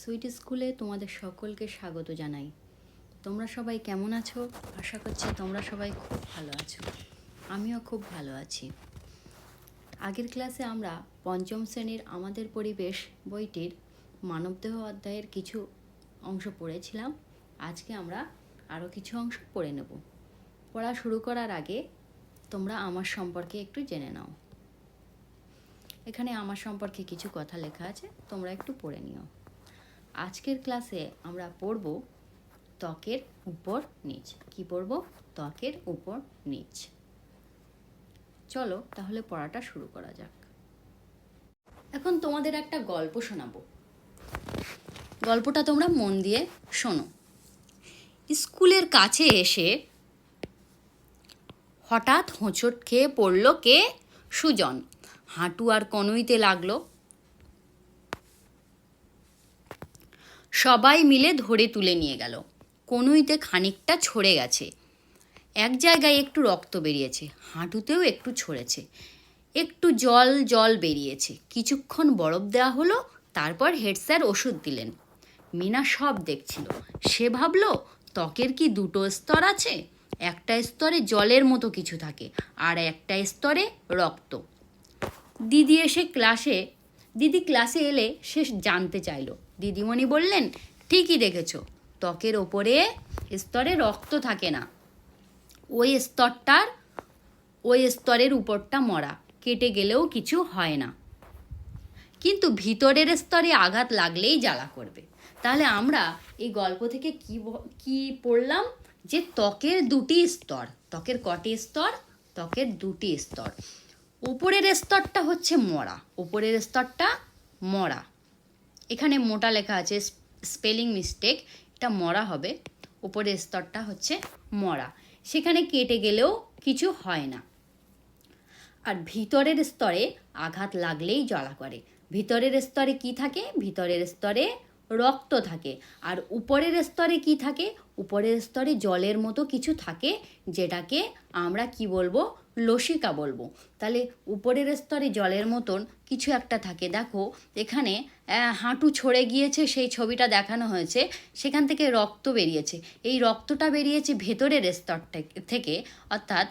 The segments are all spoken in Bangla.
সুইট স্কুলে তোমাদের সকলকে স্বাগত জানাই। তোমরা সবাই কেমন আছো? আশা করছি তোমরা সবাই খুব ভালো আছো। আমিও খুব ভালো আছি। আগের ক্লাসে আমরা পঞ্চম শ্রেণীর আমাদের পরিবেশ বইটির মানবদেহ অধ্যায়ের কিছু অংশ পড়েছিলাম। আজকে আমরা আরও কিছু অংশ পড়ে নেব। পড়া শুরু করার আগে তোমরা আমার সম্পর্কে একটু জেনে নাও। এখানে আমার সম্পর্কে কিছু কথা লেখা আছে, তোমরা একটু পড়ে নিও। আজকের ক্লাসে আমরা পড়ব ত্বকের উপর নিচ। কি পড়ব? ত্বকের উপর নিচ। চলো তাহলে পড়াটা শুরু করা যাক। এখন তোমাদের একটা গল্প শোনাবো। গল্পটা তোমরা মন দিয়ে শোনো। স্কুলের কাছে এসে হঠাৎ হোঁচট খেয়ে পড়ল কে? সুজন। হাঁটু আর কনুইতে লাগলো। সবাই মিলে ধরে তুলে নিয়ে গেল। কনুইতে খানিকটা ছড়ে গেছে, এক জায়গায় একটু রক্ত বেরিয়েছে, হাঁটুতেও একটু ছড়েছে, একটু জল জল বেরিয়েছে। কিছুক্ষণ বরফ দেওয়া হলো, তারপর হেড স্যার ওষুধ দিলেন। মিনা সব দেখছিল। সে ভাবলো, ত্বকের কি দুটো স্তর আছে? একটা স্তরে জলের মতো কিছু থাকে, আর একটা স্তরে রক্ত। দিদি ক্লাসে এলে সে জানতে চাইল। দিদিমণি বললেন, ঠিকই দেখেছ, ত্বকের ওপরে স্তরে রক্ত থাকে না, ওই স্তরের উপরটা মরা, কেটে গেলেও কিছু হয় না, কিন্তু ভিতরের স্তরে আঘাত লাগলেই জ্বালা করবে। তাহলে আমরা এই গল্প থেকে কি পড়লাম? যে ত্বকের দুটি স্তর। ত্বকের কটি স্তর? ত্বকের দুটি স্তর। উপরের স্তরটা হচ্ছে মরা, উপরের স্তরটা মরা। এখানে মোটা লেখা আছে, স্পেলিং মিস্টেক, এটা মরা হবে। উপরের স্তরটা হচ্ছে মরা, সেখানে কেটে গেলেও কিছু হয় না। আর ভিতরের স্তরে আঘাত লাগলেই জ্বালা করে। ভিতরের স্তরে কি থাকে? ভিতরের স্তরে রক্ত থাকে। আর উপরের স্তরে কি থাকে? উপরের স্তরে জলের মতো কিছু থাকে, যেটাকে আমরা কি বলবো? লসিকা বলবো। তাহলে উপরের স্তরে জলের মতন কিছু একটা থাকে। দেখো এখানে হাঁটু ছড়ে গিয়েছে, সেই ছবিটা দেখানো হয়েছে, সেখান থেকে রক্ত বেরিয়েছে। এই রক্তটা বেরিয়েছে ভেতরের স্তরটা থেকে। অর্থাৎ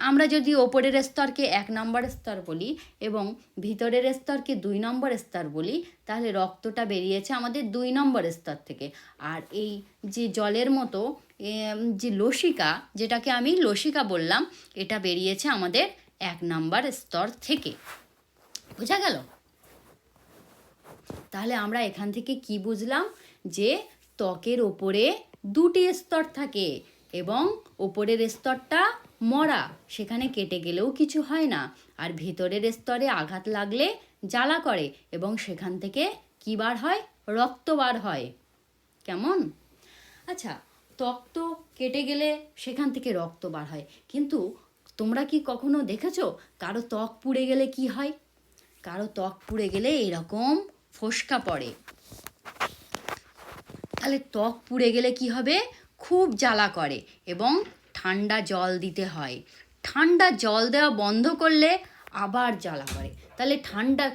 আমরা যদি ওপরের স্তরকে 1 নম্বর স্তর বলি এবং ভিতরের স্তরকে 2 নম্বর স্তর বলি, তাহলে রক্তটা বেরিয়েছে আমাদের 2 নম্বর স্তর থেকে। আর এই যে জলের মতো যে লসিকা, যেটাকে আমি লসিকা বললাম, এটা বেরিয়েছে আমাদের 1 নম্বর স্তর থেকে। বোঝা গেল? তাহলে আমরা এখান থেকে কি বুঝলাম? যে ত্বকের ওপরে দুটি স্তর থাকে এবং ওপরের স্তরটা মরা, সেখানে কেটে গেলেও কিছু হয় না। আর ভেতরের স্তরে আঘাত লাগলে জ্বালা করে এবং সেখান থেকে কি বার হয়? রক্ত বার হয়। কেমন? আচ্ছা, ত্বক তো কেটে গেলে সেখান থেকে রক্ত বার হয়, কিন্তু তোমরা কি কখনো দেখেছো কারো ত্বক পুড়ে গেলে কি হয়? কারো ত্বক পুড়ে গেলে এরকম ফোস্কা পড়ে। তাহলে ত্বক পুড়ে গেলে কি হবে? খুব জ্বালা করে এবং ঠান্ডা জল দিতে হয়। ঠান্ডা জল দেওয়া বন্ধ করলে আবার জ্বালা করে। তাহলে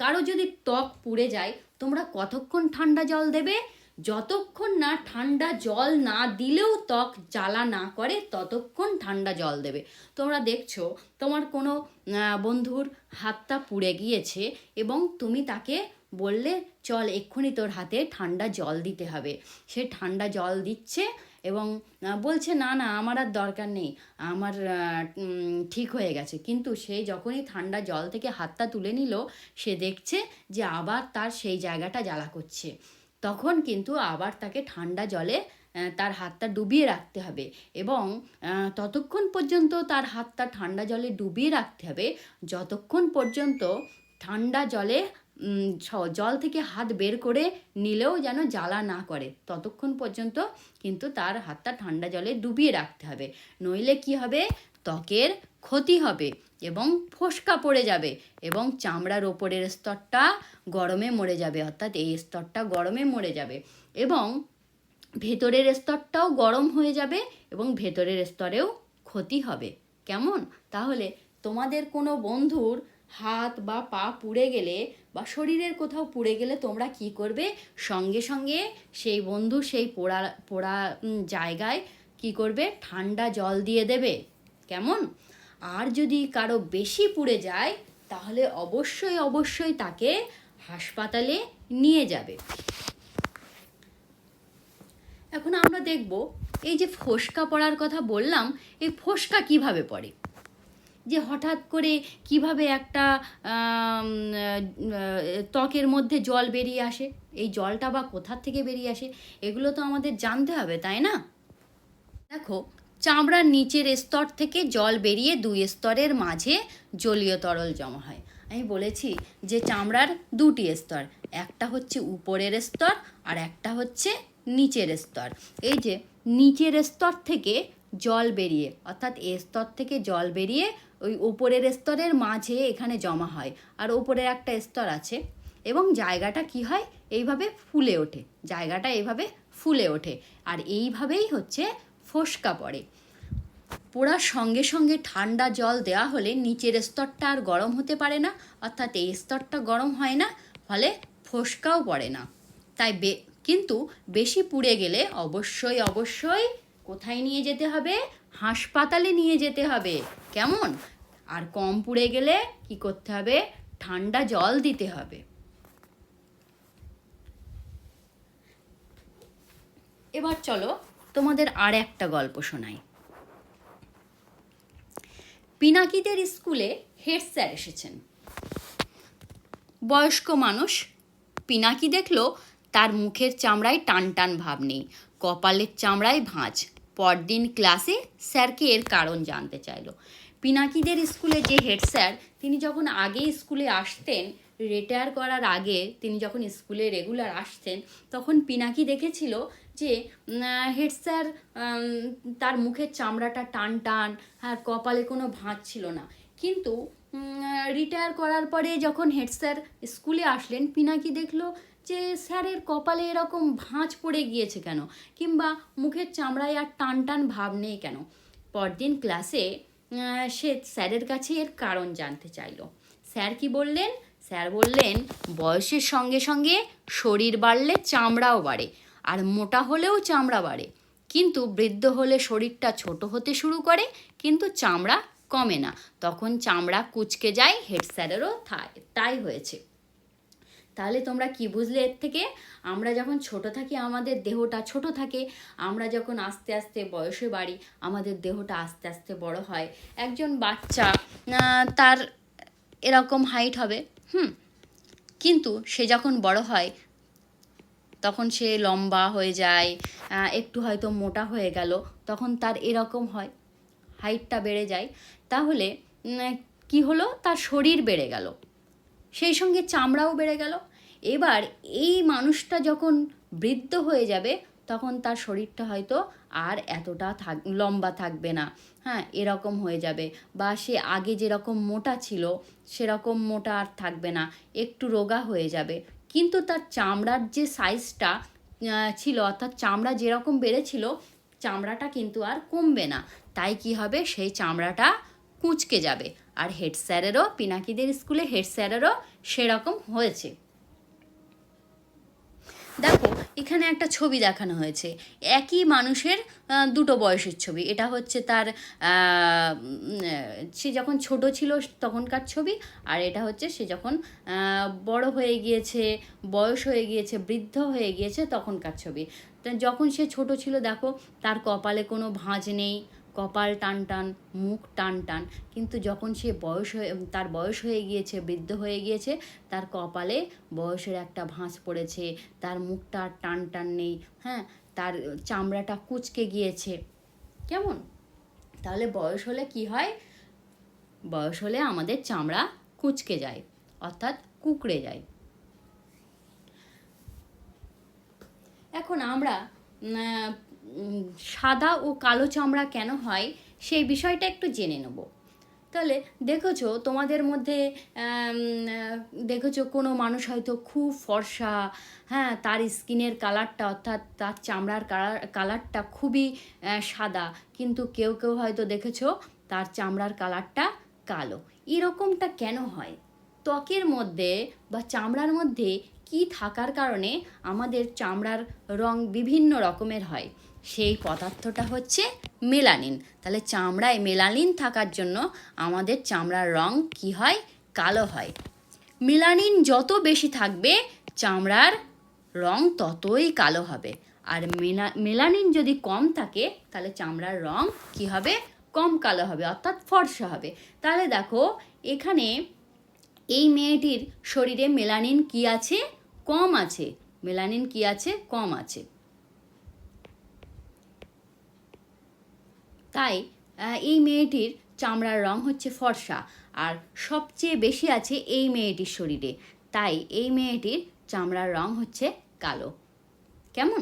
কারো যদি ত্বক পুড়ে যায়, তোমরা কতক্ষণ ঠান্ডা জল দেবে? যতক্ষণ না ঠান্ডা জল না দিলেও ত্বক জ্বালা না করে, ততক্ষণ ঠান্ডা জল দেবে। তোমরা দেখছো তোমার কোনো বন্ধুর হাতটা পুড়ে গিয়েছে এবং তুমি তাকে বললে, চল এক্ষুনি তোর হাতে ঠান্ডা জল দিতে হবে। সে ঠান্ডা জল দিচ্ছে এবং বলছে, না না আমার আর দরকার নেই, আমার ঠিক হয়ে গেছে। কিন্তু সে যখনই ঠান্ডা জল থেকে হাতটা তুলে নিল, সে দেখছে যে আবার তার সেই জায়গাটা জ্বালা করছে। তখন কিন্তু আবার তাকে ঠান্ডা জলে তার হাতটা ডুবিয়ে রাখতে হবে এবং ততক্ষণ পর্যন্ত তার হাতটা ঠান্ডা জলে ডুবিয়ে রাখতে হবে যতক্ষণ পর্যন্ত ঠান্ডা জল থেকে হাত বের করে নিলেও যেন জ্বালা না করে, ততক্ষণ পর্যন্ত কিন্তু তার হাতটা ঠান্ডা জলে ডুবিয়ে রাখতে হবে। নইলে কি হবে? ত্বকের ক্ষতি হবে এবং ফোস্কা পড়ে যাবে এবং চামড়ার ওপরের স্তরটা গরমে মরে যাবে, অর্থাৎ এই স্তরটা গরমে মরে যাবে এবং ভেতরের স্তরটাও গরম হয়ে যাবে এবং ভেতরের স্তরেও ক্ষতি হবে। কেমন? তাহলে তোমাদের কোনো বন্ধুর হাত বা পা পুড়ে গেলে বা শরীরের কোথাও পুড়ে গেলে তোমরা কি করবে, সঙ্গে সঙ্গে সেই বন্ধু সেই পোড়া পোড়া জায়গায় কি করবে, ঠান্ডা জল দিয়ে দেবে। কেমন? আর যদি কারো বেশি পুড়ে যায় তাহলে অবশ্যই অবশ্যই তাকে হাসপাতালে নিয়ে যাবে। এখন আমরা দেখব এই যে ফোসকা পড়ার কথা বললাম, এই ফোসকা কিভাবে পড়ে, যে হঠাৎ করে কিভাবে একটা ত্বকের মধ্যে জল বেরিয়ে আসে, এই জলটা বা কোথার থেকে বেরিয়ে আসে, এগুলো তো আমাদের জানতে হবে, তাই না? দেখো, চামড়ার নিচের স্তর থেকে জল বেরিয়ে 2 স্তরের মাঝে জলীয় তরল জমা হয়। আমি বলেছি যে চামড়ার 2টি স্তর, একটা হচ্ছে উপরের স্তর আর একটা হচ্ছে নিচের স্তর। এই যে নিচের স্তর থেকে জল বেরিয়ে, অর্থাৎ এ স্তর থেকে জল বেরিয়ে ওই উপরের স্তরের মাঝে এখানে জমা হয়, আর উপরের একটা স্তর আছে এবং জায়গাটা কি হয়, এইভাবে ফুলে ওঠে, জায়গাটা এইভাবে ফুলে ওঠে, আর এইভাবেই হচ্ছে ফোসকা পড়ে। পোড়ার সঙ্গে সঙ্গে ঠান্ডা জল দেওয়া হলে নিচের স্তরটা আর গরম হতে পারে না, অর্থাৎ এই স্তরটা গরম হয় না, ফলে ফোসকাও পড়ে না। তাই কিন্তু বেশি পুড়ে গেলে অবশ্যই অবশ্যই কোথায় নিয়ে যেতে হবে, হাসপাতালে নিয়ে যেতে হবে। কেমন? আর কম পুড়ে গেলে কি করতে হবে, ঠান্ডা জল দিতে হবে। এবার চলো তোমাদের আর একটা গল্প শোনাই। পিনাকিদের স্কুলে হেড স্যার এসেছেন। বয়স্ক মানুষ। পিনাকি দেখলো তার মুখের চামড়ায় টান টান ভাব নেই, কপালের চামড়ায় ভাঁজ। পরদিন ক্লাসে স্যারকে এর কারণ জানতে চাইলো। পিনাকিদের স্কুলে যে হেড স্যার, তিনি যখন আগে স্কুলে আসতেন, রিটায়ার করার আগে তিনি যখন স্কুলে রেগুলার আসতেন, তখন পিনাকি দেখেছিল যে হেড স্যার তার মুখের চামড়াটা টান টান, আর কপালে কোনো ভাঁজ ছিল না। কিন্তু রিটায়ার করার পরে যখন হেড স্যার স্কুলে আসলেন, পিনাকি দেখলো যে স্যারের কপালে এরকম ভাঁজ পড়ে গিয়েছে কেন, কিংবা মুখের চামড়ায় আর টান টান ভাব নেই কেন। পরদিন ক্লাসে সে স্যারের কাছে এর কারণ জানতে চাইলো। স্যার কি বললেন? স্যার বললেন, বয়সের সঙ্গে সঙ্গে শরীর বাড়লে চামড়াও বাড়ে, আর মোটা হলেও চামড়া বাড়ে, কিন্তু বৃদ্ধ হলে শরীরটা ছোট হতে শুরু করে, কিন্তু চামড়া কমে না, তখন চামড়া কুঁচকে যায়। হেড স্যারেরও তাই হয়েছে। তাহলে তোমরা কি বুঝলে এর থেকে? আমরা যখন ছোট থাকি আমাদের দেহটা ছোট থাকে, আমরা যখন আস্তে আস্তে বয়সে বাড়ি আমাদের দেহটা আস্তে আস্তে বড় হয়। একজন বাচ্চা তার এরকম হাইট হবে, কিন্তু সে যখন বড় হয় তখন সে লম্বা হয়ে যায়, একটু হয়তো মোটা হয়ে গেল, তখন তার এরকম হয়, হাইটটা বেড়ে যায়। তাহলে কি হলো, তার শরীর বেড়ে গেল, সেই সঙ্গে চামড়াও বেড়ে গেল। এবার এই মানুষটা যখন বৃদ্ধ হয়ে যাবে তখন তার শরীরটা হয়তো আর এতটা লম্বা থাকবে না, এরকম হয়ে যাবে, বা সে আগে যেরকম মোটা ছিল সেরকম মোটা আর থাকবে না, একটু রোগা হয়ে যাবে, কিন্তু তার চামড়ার যে সাইজটা ছিল, অর্থাৎ চামড়া যেরকম বেড়েছিল চামড়াটা কিন্তু আর কমবে না। তাই কি হবে, সেই চামড়াটা কুঁচকে যাবে। আর হেড স্যারেরও, পিনাকিদের স্কুলে হেড স্যারেরও সেরকম হয়েছে। দেখো, এখানে একটা ছবি দেখানো হয়েছে, একই মানুষের দুটো বয়সের ছবি। এটা হচ্ছে তার সে যখন ছোট ছিল তখনকার ছবি, আর এটা হচ্ছে সে যখন বড় হয়ে গিয়েছে, বয়স হয়ে গিয়েছে, বৃদ্ধ হয়ে গিয়েছে তখনকার ছবি। যখন সে ছোট ছিল দেখো তার কপালে কোনো ভাঁজ নেই, কপাল টান টান, মুখ টান টান, কিন্তু যখন সে তার বয়স হয়ে গিয়েছে, বৃদ্ধ হয়ে গিয়েছে, তার কপালে বয়সের একটা ভাঁজ পড়েছে, তার মুখটা আর টান টান নেই, তার চামড়াটা কুঁচকে গিয়েছে। কেমন? তাহলে বয়স হলে কি হয়? বয়স হলে আমাদের চামড়া কুঁচকে যায়, অর্থাৎ কুঁকড়ে যায়। এখন আমরা সাদা ও কালো চামড়া কেন হয় সেই বিষয়টা একটু জেনে নেব। তাহলে দেখেছো তোমাদের মধ্যে দেখেছো কোনো মানুষ হয়তো খুব ফর্সা, তার স্কিনের কালারটা, অর্থাৎ তার চামড়ার কালারটা খুবই সাদা, কিন্তু কেউ কেউ হয়তো দেখেছো তার চামড়ার কালারটা কালো। এরকমটা কেন হয়? ত্বকের মধ্যে বা চামড়ার মধ্যে কি থাকার কারণে আমাদের চামড়ার রং বিভিন্ন রকমের হয়? সেই পদার্থটা হচ্ছে মেলানিন। তাহলে চামড়ায় মেলানিন থাকার জন্য আমাদের চামড়ার রং কি হয়? কালো হয়। মেলানিন যত বেশি থাকবে চামড়ার রং ততই কালো হবে। আর মেলানিন যদি কম থাকে তাহলে চামড়ার রং কি হবে? কম কালো হবে, অর্থাৎ ফর্সা হবে। তাহলে দেখো এখানে এই মেয়েটির শরীরে মেলানিন কি আছে? কম আছে। মেলানিন কি আছে? কম আছে। তাই এই মেয়েটির চামড়ার রং হচ্ছে ফর্সা, আর সবচেয়ে বেশি আছে এই মেয়েটির শরীরে, তাই এই মেয়েটির চামড়ার রং হচ্ছে কালো। কেমন?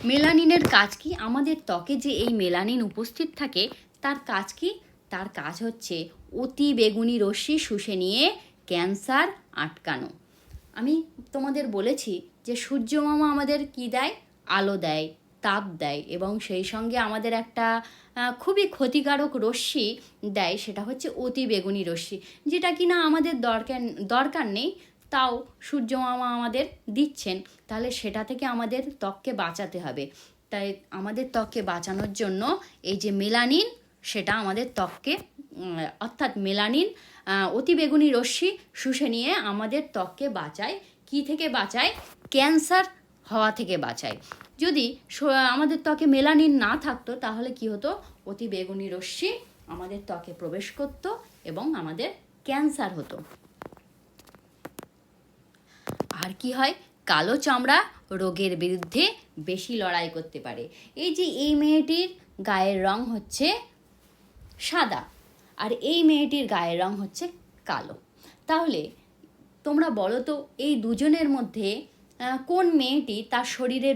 মেলানিনের কাজ কি? আমাদের ত্বকে যে এই মেলানিন উপস্থিত থাকে তার কাজ কি? তার কাজ হচ্ছে অতি বেগুনি রশ্মি শুষে নিয়ে ক্যান্সার আটকানো। আমি তোমাদের বলেছি যে সূর্যমামা আমাদের কি দেয়? আলো দেয়, তাপ দেয়, এবং সেই সঙ্গে আমাদের একটা খুবই ক্ষতিকারক রশ্মি দেয়, সেটা হচ্ছে অতি বেগুনি রশ্মি, যেটা কিনা আমাদের দরকার নেই, তাও সূর্যমামা আমাদের দিচ্ছেন। তাহলে সেটা থেকে আমাদের ত্বককে বাঁচাতে হবে। তাই আমাদের ত্বককে বাঁচানোর জন্য এই যে মেলানিন, সেটা আমাদের ত্বককে অর্থাৎ মেলানিন অতি বেগুনি রশ্মি শুষে নিয়ে আমাদের ত্বককে বাঁচায়। কি থেকে বাঁচায়? ক্যান্সার হওয়া থেকে বাঁচায়। যদি আমাদের ত্বকে মেলানিন না থাকতো তাহলে কি হতো? অতি বেগুনি রশ্মি আমাদের ত্বকে প্রবেশ করতো এবং আমাদের ক্যান্সার হতো। আর কি হয়? কালো চামড়া রোগের বিরুদ্ধে বেশি লড়াই করতে পারে। এই যে এই মেয়েটির গায়ের রং হচ্ছে সাদা, আর এই মেয়েটির গায়ের রং হচ্ছে কালো। তাহলে তোমরা বলো তো, এই দুজনের মধ্যে কোন মেয়েটি তার শরীরে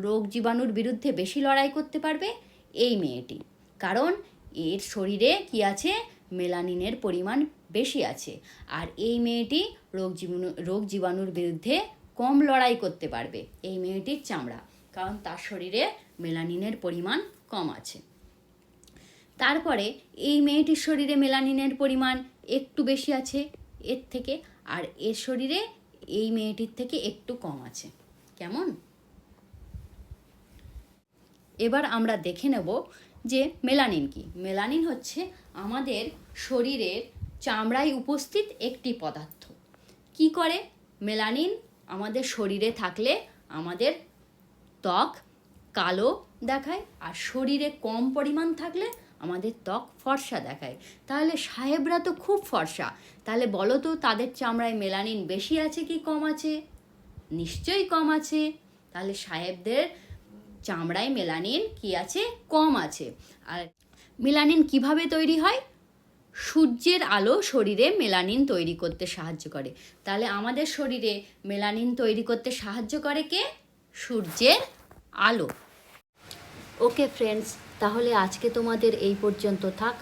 রোগ জীবাণুর বিরুদ্ধে বেশি লড়াই করতে পারবে? এই মেয়েটি। কারণ এর শরীরে কি আছে? মেলানিনের পরিমাণ বেশি আছে। আর এই মেয়েটি রোগ জীবাণুর বিরুদ্ধে কম লড়াই করতে পারবে, এই মেয়েটির চামড়া, কারণ তার শরীরে মেলানিনের পরিমাণ কম আছে। তারপরে এই মেয়েটির শরীরে মেলানিনের পরিমাণ একটু বেশি আছে এর থেকে, আর এর শরীরে এই মেয়েটির থেকে একটু কম আছে। কেমন? এবার আমরা দেখে নেব যে মেলানিন কি। মেলানিন হচ্ছে আমাদের শরীরের চামড়ায় উপস্থিত একটি পদার্থ। কি করে? মেলানিন আমাদের শরীরে থাকলে আমাদের ত্বক কালো দেখায়, আর শরীরে কম পরিমাণ থাকলে আমাদের ত্বক ফর্সা দেখায়। তাহলে সাহেবরা তো খুব ফর্সা, তাহলে বলো তো তাদের চামড়ায় মেলানিন বেশি আছে কি কম আছে? নিশ্চয়ই কম আছে। তাহলে সাহেবদের চামড়ায় মেলানিন কি আছে? কম আছে। আর মেলানিন কিভাবে তৈরি হয়? সূর্যের আলো শরীরে মেলানিন তৈরি করতে সাহায্য করে। তাহলে আমাদের শরীরে মেলানিন তৈরি করতে সাহায্য করে কে? সূর্যের আলো। ওকে ফ্রেন্ডস, তাহলে আজকে তোমাদের এই পর্যন্ত থাক।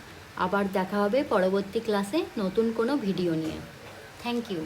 আবার দেখা হবে পরবর্তী ক্লাসে নতুন কোনো ভিডিও নিয়ে। Thank you.